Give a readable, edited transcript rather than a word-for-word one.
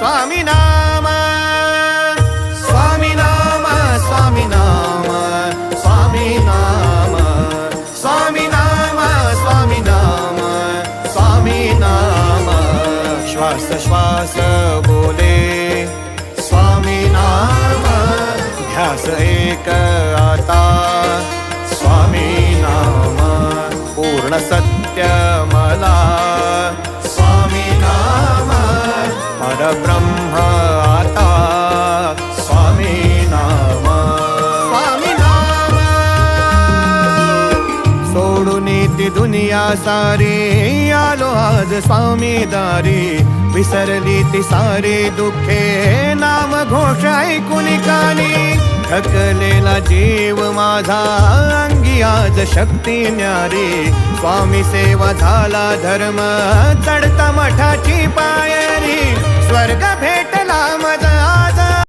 स्वामी नाम स्वामी नाम स्वामी नाम स्वामी नाम स्वामी नाम स्वामी नाम स्वामी नाम श्वास श्वास बोले स्वामी नाम ध्यास एक आता स्वामी नाम पूर्ण सत्य मला स्वामी नाम परब्रह्म आता स्वामी नाम स्वामी नाम सोडून ती दुनिया सारी आलो आज स्वामी दारी विसरली ती सारी दुःखे नाम घोष ऐकून कानी थकलेला जीव माझा अंगी आज शक्ती न्यारी स्वामी सेवा झाला धर्म चढता मठाची पायरी स्वर्ग भेट